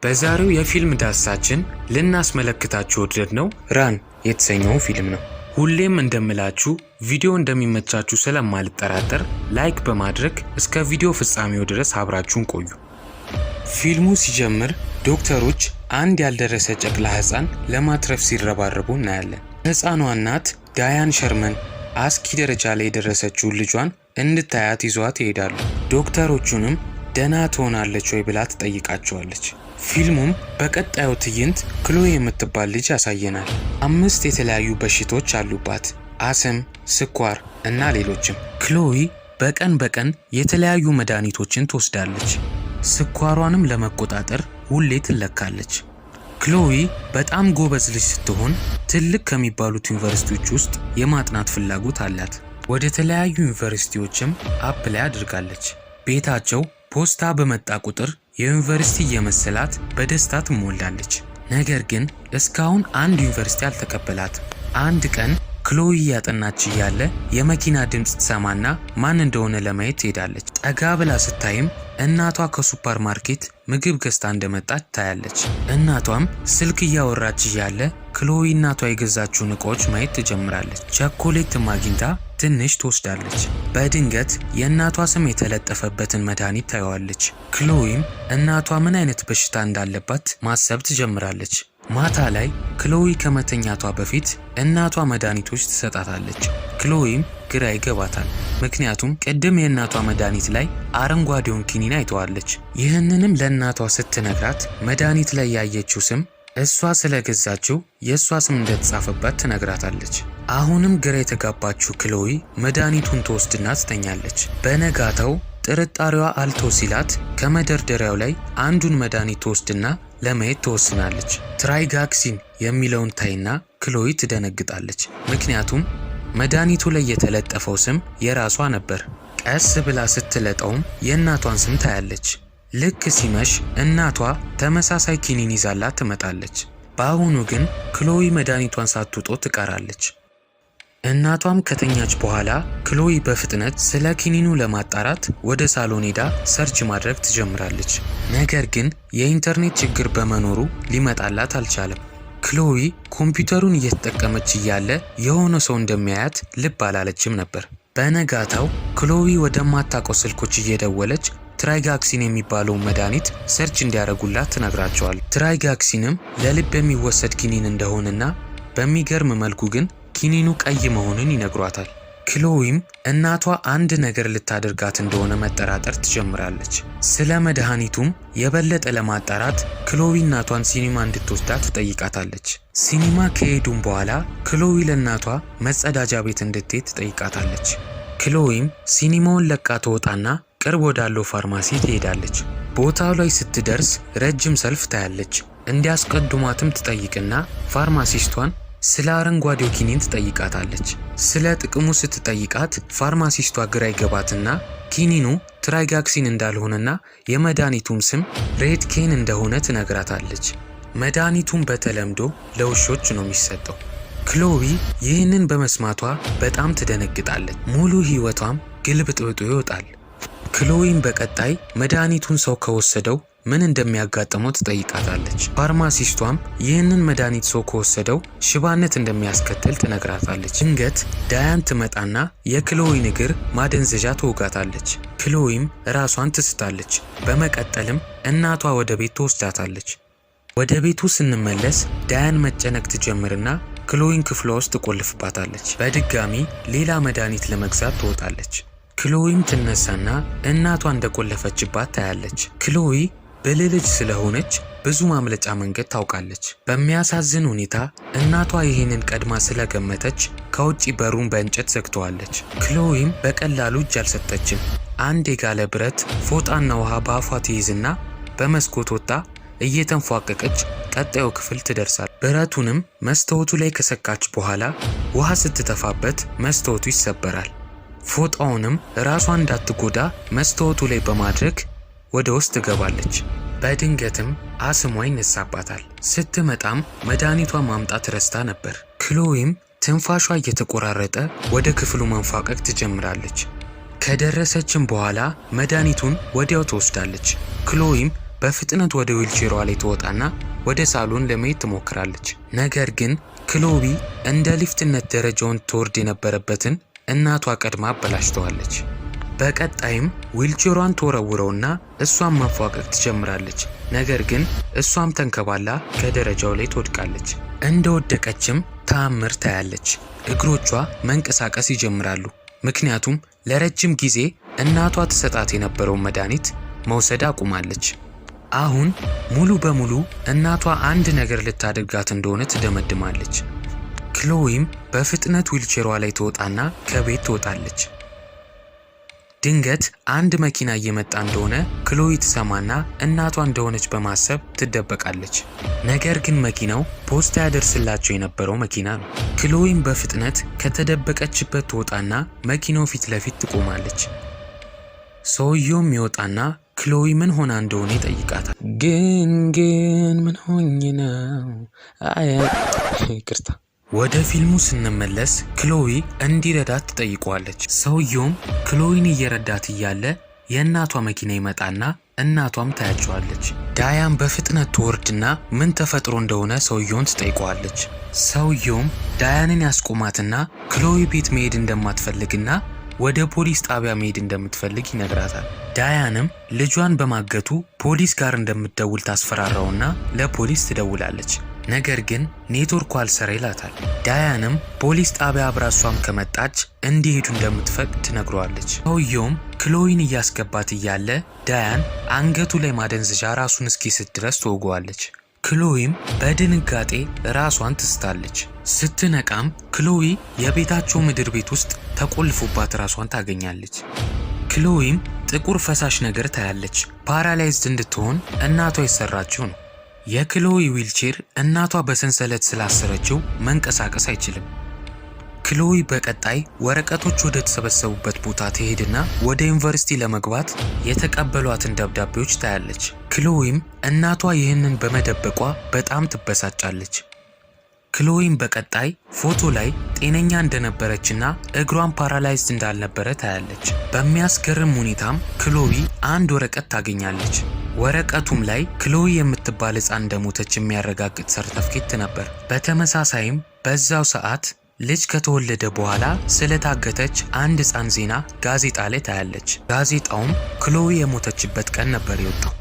በዛሬው የፊልም ዳሰሳችን ልናስመለክታችሁ ወደድነው ራን የተሰኘው ፊልም ነው። ሁሌም እንደምላችሁ ቪዲዮ እንደሚመቻችሁ ስለማልጠራጠር ላይክ በማድረግ እስከ ቪዲዮ ፍጻሜው ድረስ አብራችሁን ቆዩ። ፊልሙ ሲጀምር ዶክተሮች አንድ ያልደረሰ ጨቅላ ህፃን ለማትረፍ ሲረባረቡ እናያለን። ህፃኗ እናት ዳያን ሸርመን አስኪ ደረጃ ላይ የደረሰችውን ልጇን እንድታያት ይዟት ይሄዳሉ። ዶክተሮቹንም ደህና ትሆናለች ወይ ብላ ትጠይቃቸዋለች። ፊልሙም በቀጣዩ ትዕይንት ክሎይ የምትባል ልጅ ያሳየናል። 5 የተለያዩ በሽታዎች አሉባት፣ አስም፣ ስኳር እና ሌሎችም። ክሎይ በቀን በቀን የተለያዩ መድኃኒቶችን ትወስዳለች። ስኳሯንም ለመቆጣጠር ሁሌ ትለካለች። ክሎይ በጣም ጎበዝ ልጅ ስትሆን ትልቅ ከሚባሉት ዩኒቨርሲቲዎች ውስጥ የማጥናት ፍላጎት አላት። ወደ ተለያዩ ዩኒቨርሲቲዎችም አፕላይ አድርጋለች። ቤታቸው ፖስታ በመጣ ቁጥር የዩኒቨርሲቲ እየመሰላት በደስታ ትሞላለች። ነገር ግን እስካሁን አንድ ዩኒቨርሲቲ አልተቀበላትም። አንድ ቀን ክሎይ ያጠናች እያለ የመኪና ድምፅ ትሰማና ማን እንደሆነ ለማየት ትሄዳለች። ጠጋ ብላ ስታይም እናቷ ከሱፐር ማርኬት ምግብ ገዝታ እንደመጣች ታያለች። እናቷም ስልክ እያወራች እያለ ክሎይ እናቷ የገዛችውን እቃዎች ማየት ትጀምራለች። ቸኮሌትም አግኝታ ትንሽ ትወስዳለች። በድንገት የእናቷ ስም የተለጠፈበትን መድኃኒት ታየዋለች። ክሎይም እናቷ ምን አይነት በሽታ እንዳለባት ማሰብ ትጀምራለች። ማታ ላይ ክሎይ ከመተኛቷ በፊት እናቷ መድኃኒቶች ትሰጣታለች። ክሎይም ግራ ይገባታል። ምክንያቱም ቅድም የእናቷ መድኃኒት ላይ አረንጓዴውን ኪኒን አይተዋለች። ይህንንም ለእናቷ ስትነግራት መድኃኒት ላይ ያየችው ስም እሷ ስለገዛችው የእሷ ስም እንደተጻፈባት ትነግራታለች። አሁንም ግራ የተጋባችው ክሎይ መድኃኒቱን ትወስድና ትተኛለች። በነጋታው ጥርጣሬዋ አልቶ ሲላት ከመደርደሪያው ላይ አንዱን መድኃኒት ትወስድና ለማየት ትወስናለች። ትራይጋክሲን የሚለውን ታይና ክሎይ ትደነግጣለች። ምክንያቱም መድኃኒቱ ላይ የተለጠፈው ስም የራሷ ነበር። ቀስ ብላ ስትለጠውም የእናቷን ስም ታያለች። ልክ ሲመሽ እናቷ ተመሳሳይ ኪኒን ይዛላት ትመጣለች። በአሁኑ ግን ክሎይ መድኃኒቷን ሳትውጦ ትቀራለች። እናቷም ከተኛች በኋላ ክሎይ በፍጥነት ስለ ኪኒኑ ለማጣራት ወደ ሳሎን ሄዳ ሰርች ማድረግ ትጀምራለች። ነገር ግን የኢንተርኔት ችግር በመኖሩ ሊመጣላት አልቻለም። ክሎይ ኮምፒውተሩን እየተጠቀመች እያለ የሆነ ሰው እንደሚያያት ልብ አላለችም ነበር። በነጋታው ክሎይ ወደማታውቀው ስልኮች እየደወለች ትራይጋክሲን የሚባለውን መድኃኒት ሰርች እንዲያደርጉላት ትነግራቸዋል። ትራይጋክሲንም ለልብ የሚወሰድ ኪኒን እንደሆነና በሚገርም መልኩ ግን ኪኒኑ ቀይ መሆኑን ይነግሯታል። ክሎይም እናቷ አንድ ነገር ልታደርጋት እንደሆነ መጠራጠር ትጀምራለች። ስለ መድኃኒቱም የበለጠ ለማጣራት ክሎይ እናቷን ሲኒማ እንድትወስዳት ትጠይቃታለች። ሲኒማ ከሄዱም በኋላ ክሎይ ለእናቷ መጸዳጃ ቤት እንድትሄድ ትጠይቃታለች። ክሎይም ሲኒማውን ለቃ ትወጣና ቅርብ ወዳለው ፋርማሲ ትሄዳለች። ቦታው ላይ ስትደርስ ረጅም ሰልፍ ታያለች። እንዲያስቀድሟትም ትጠይቅና ፋርማሲስቷን ስለ አረንጓዴው ኪኒን ትጠይቃታለች። ስለ ጥቅሙ ስትጠይቃት ፋርማሲስቷ ግራ ይገባትና ኪኒኑ ትራይጋክሲን እንዳልሆነና የመድኃኒቱም ስም ሬድ ኬን እንደሆነ ትነግራታለች። መድኃኒቱም በተለምዶ ለውሾች ነው የሚሰጠው። ክሎይ ይህንን በመስማቷ በጣም ትደነግጣለች። ሙሉ ህይወቷም ግልብጥብጡ ይወጣል። ክሎይም በቀጣይ መድኃኒቱን ሰው ከወሰደው ምን እንደሚያጋጥመው ትጠይቃታለች። ፋርማሲስቷም ይህንን መድኃኒት ሰው ከወሰደው ሽባነት እንደሚያስከትል ትነግራታለች። ድንገት ዳያን ትመጣና የክሎይን እግር ማደንዘዣ ትወጋታለች። ክሎይም ራሷን ትስታለች። በመቀጠልም እናቷ ወደ ቤት ትወስዳታለች። ወደ ቤቱ ስንመለስ ዳያን መጨነቅ ትጀምርና ክሎይን ክፍሏ ውስጥ ትቆልፍባታለች። በድጋሚ ሌላ መድኃኒት ለመግዛት ትወጣለች። ክሎይም ትነሳና እናቷ እንደቆለፈችባት ታያለች። ክሎይ ብልህ ልጅ ስለሆነች ብዙ ማምለጫ መንገድ ታውቃለች። በሚያሳዝን ሁኔታ እናቷ ይህንን ቀድማ ስለገመተች ከውጪ በሩን በእንጨት ዘግተዋለች። ክሎይም በቀላሉ እጅ አልሰጠችም። አንድ የጋለ ብረት ፎጣና ውሃ በአፏ ትይዝና በመስኮት ወጣ እየተንፏቀቀች ቀጣዩ ክፍል ትደርሳል። ብረቱንም መስታወቱ ላይ ከሰካች በኋላ ውሃ ስትተፋበት መስታወቱ ይሰበራል። ፎጣውንም ራሷን እንዳትጎዳ መስታወቱ ላይ በማድረግ ወደ ውስጥ ትገባለች። በድንገትም አስሟ ይነሳባታል። ስትመጣም መድኃኒቷ ማምጣት ረስታ ነበር። ክሎይም ትንፋሿ እየተቆራረጠ ወደ ክፍሉ መንፏቀቅ ትጀምራለች። ከደረሰችም በኋላ መድኃኒቱን ወዲያው ትወስዳለች። ክሎይም በፍጥነት ወደ ዊልቼሯ ላይ ትወጣና ወደ ሳሎን ለመሄድ ትሞክራለች። ነገር ግን ክሎዊ እንደ ሊፍትነት ደረጃውን ትወርድ የነበረበትን እናቷ ቀድማ አበላሽተዋለች። በቀጣይም ዊልቼሯን ተወረውረውና እሷን ማፏቀቅ ትጀምራለች። ነገር ግን እሷም ተንከባላ ከደረጃው ላይ ትወድቃለች። እንደወደቀችም ተአምር ታያለች። እግሮቿ መንቀሳቀስ ይጀምራሉ። ምክንያቱም ለረጅም ጊዜ እናቷ ትሰጣት የነበረውን መድኃኒት መውሰድ አቁማለች። አሁን ሙሉ በሙሉ እናቷ አንድ ነገር ልታደርጋት እንደሆነ ትደመድማለች። ክሎዊም በፍጥነት ዊልቼሯ ላይ ትወጣና ከቤት ትወጣለች። ድንገት አንድ መኪና እየመጣ እንደሆነ ክሎዊ ትሰማና እናቷ እንደሆነች በማሰብ ትደበቃለች። ነገር ግን መኪናው ፖስታ ያደርስላቸው የነበረው መኪና ነው። ክሎዊም በፍጥነት ከተደበቀችበት ትወጣና መኪናው ፊት ለፊት ትቆማለች። ሰውየውም ይወጣና ክሎዊ ምን ሆና እንደሆነ ይጠይቃታል። ግን ምን ሆኜ ነው? ይቅርታ። ወደ ፊልሙ ስንመለስ ክሎዊ እንዲረዳት ትጠይቀዋለች። ሰውየውም ክሎዊን እየረዳት እያለ የእናቷ መኪና ይመጣና እናቷም ታያቸዋለች። ዳያን በፍጥነት ትወርድና ምን ተፈጥሮ እንደሆነ ሰውየውን ትጠይቀዋለች። ሰውየውም ዳያንን ያስቆማትና ክሎዊ ቤት መሄድ እንደማትፈልግና ወደ ፖሊስ ጣቢያ መሄድ እንደምትፈልግ ይነግራታል። ዳያንም ልጇን በማገቱ ፖሊስ ጋር እንደምትደውል ታስፈራራውና ለፖሊስ ትደውላለች። ነገር ግን ኔትወርኩ አልሰራ ይላታል። ዳያንም ፖሊስ ጣቢያ አብራ እሷም ከመጣች እንዲሄዱ እንደምትፈቅድ ትነግረዋለች። ሰውየውም ክሎዊን እያስገባት እያለ ዳያን አንገቱ ላይ ማደንዘዣ ራሱን እስኪስት ድረስ ትወገዋለች። ክሎዊም በድንጋጤ ራሷን ትስታለች። ስትነቃም ክሎዊ የቤታቸው ምድር ቤት ውስጥ ተቆልፎባት ራሷን ታገኛለች። ክሎዊም ጥቁር ፈሳሽ ነገር ታያለች። ፓራላይዝድ እንድትሆን እናቷ የሰራችው ነው። የክሎዊ ዊልቼር እናቷ በሰንሰለት ስላሰረችው መንቀሳቀስ አይችልም። ክሎዊ በቀጣይ ወረቀቶች ወደ ተሰበሰቡበት ቦታ ትሄድና ወደ ዩኒቨርሲቲ ለመግባት የተቀበሏትን ደብዳቤዎች ታያለች። ክሎዊም እናቷ ይህንን በመደበቋ በጣም ትበሳጫለች። ክሎዊም በቀጣይ ፎቶ ላይ ጤነኛ እንደነበረችና እግሯን ፓራላይዝድ እንዳልነበረ ታያለች። በሚያስገርም ሁኔታም ክሎዊ አንድ ወረቀት ታገኛለች። ወረቀቱም ላይ ክሎዊ የምትባል ሕፃን እንደሞተች የሚያረጋግጥ ሰርተፍኬት ነበር። በተመሳሳይም በዛው ሰዓት ልጅ ከተወለደ በኋላ ስለታገተች አንድ ሕፃን ዜና ጋዜጣ ላይ ታያለች። ጋዜጣውም ክሎዊ የሞተችበት ቀን ነበር የወጣው።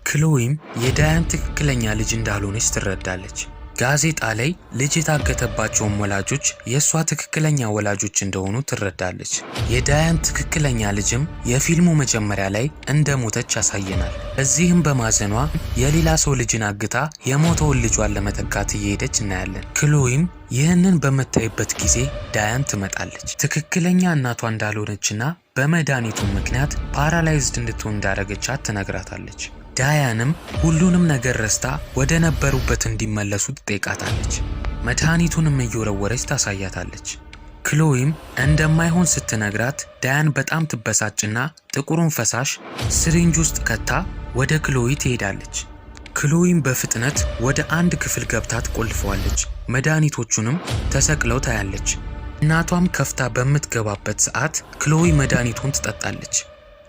ክሎዊም የዳያን ትክክለኛ ልጅ እንዳልሆነች ትረዳለች። ጋዜጣ ላይ ልጅ የታገተባቸውን ወላጆች የእሷ ትክክለኛ ወላጆች እንደሆኑ ትረዳለች። የዳያን ትክክለኛ ልጅም የፊልሙ መጀመሪያ ላይ እንደሞተች ያሳየናል። እዚህም በማዘኗ የሌላ ሰው ልጅን አግታ የሞተውን ልጇን ለመተካት እየሄደች እናያለን። ክሎዊም ይህንን በምታይበት ጊዜ ዳያን ትመጣለች። ትክክለኛ እናቷ እንዳልሆነችና በመድኃኒቱ ምክንያት ፓራላይዝድ እንድትሆን እንዳደረገቻት ትነግራታለች። ዳያንም ሁሉንም ነገር ረስታ ወደ ነበሩበት እንዲመለሱ ትጠይቃታለች። መድኃኒቱንም እየወረወረች ታሳያታለች። ክሎዊም እንደማይሆን ስትነግራት ዳያን በጣም ትበሳጭና ጥቁሩን ፈሳሽ ስሪንጅ ውስጥ ከታ ወደ ክሎዊ ትሄዳለች። ክሎዊም በፍጥነት ወደ አንድ ክፍል ገብታ ትቆልፈዋለች። መድኃኒቶቹንም ተሰቅለው ታያለች። እናቷም ከፍታ በምትገባበት ሰዓት ክሎዊ መድኃኒቱን ትጠጣለች።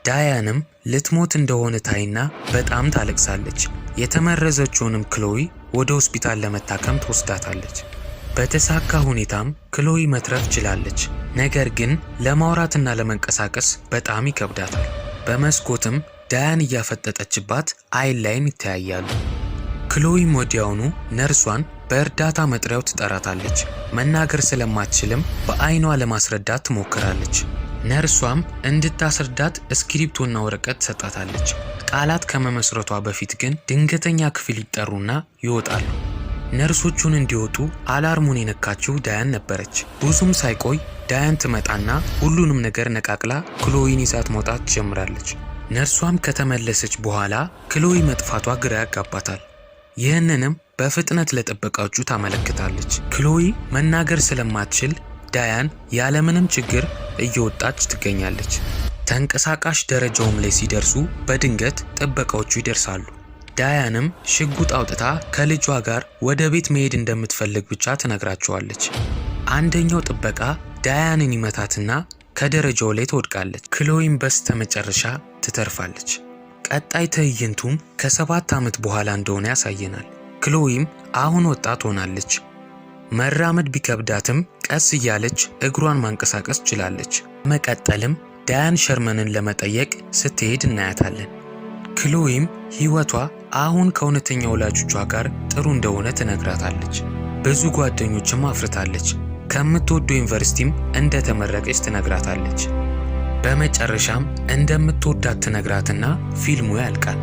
ዳያንም ልትሞት እንደሆነ ታይና በጣም ታለቅሳለች። የተመረዘችውንም ክሎዊ ወደ ሆስፒታል ለመታከም ትወስዳታለች። በተሳካ ሁኔታም ክሎዊ መትረፍ ችላለች። ነገር ግን ለማውራትና ለመንቀሳቀስ በጣም ይከብዳታል። በመስኮትም ዳያን እያፈጠጠችባት አይን ላይን ይተያያሉ። ክሎዊም ወዲያውኑ ነርሷን በእርዳታ መጥሪያው ትጠራታለች። መናገር ስለማትችልም በአይኗ ለማስረዳት ትሞክራለች። ነርሷም እንድታስረዳት እስክሪፕቶና ወረቀት ትሰጣታለች። ቃላት ከመመስረቷ በፊት ግን ድንገተኛ ክፍል ይጠሩና ይወጣሉ። ነርሶቹን እንዲወጡ አላርሙን የነካችው ዳያን ነበረች። ብዙም ሳይቆይ ዳያን ትመጣና ሁሉንም ነገር ነቃቅላ ክሎዊን ይዛት መውጣት ትጀምራለች። ነርሷም ከተመለሰች በኋላ ክሎዊ መጥፋቷ ግራ ያጋባታል። ይህንንም በፍጥነት ለጥበቃዎቹ ታመለክታለች። ክሎዊ መናገር ስለማትችል ዳያን ያለምንም ችግር እየወጣች ትገኛለች። ተንቀሳቃሽ ደረጃውም ላይ ሲደርሱ በድንገት ጥበቃዎቹ ይደርሳሉ። ዳያንም ሽጉጥ አውጥታ ከልጇ ጋር ወደ ቤት መሄድ እንደምትፈልግ ብቻ ትነግራቸዋለች። አንደኛው ጥበቃ ዳያንን ይመታትና ከደረጃው ላይ ትወድቃለች። ክሎዊም በስተመጨረሻ ትተርፋለች። ቀጣይ ትዕይንቱም ከ7 ዓመት በኋላ እንደሆነ ያሳየናል። ክሎይም አሁን ወጣት ሆናለች። መራመድ ቢከብዳትም ቀስ እያለች እግሯን ማንቀሳቀስ ችላለች። መቀጠልም ዳያን ሸርመንን ለመጠየቅ ስትሄድ እናያታለን። ክሎይም ሕይወቷ አሁን ከእውነተኛ ወላጆቿ ጋር ጥሩ እንደሆነ ትነግራታለች። ብዙ ጓደኞችም አፍርታለች። ከምትወደው ዩኒቨርሲቲም እንደተመረቀች ትነግራታለች። በመጨረሻም እንደምትወዳት ትነግራትና ፊልሙ ያልቃል።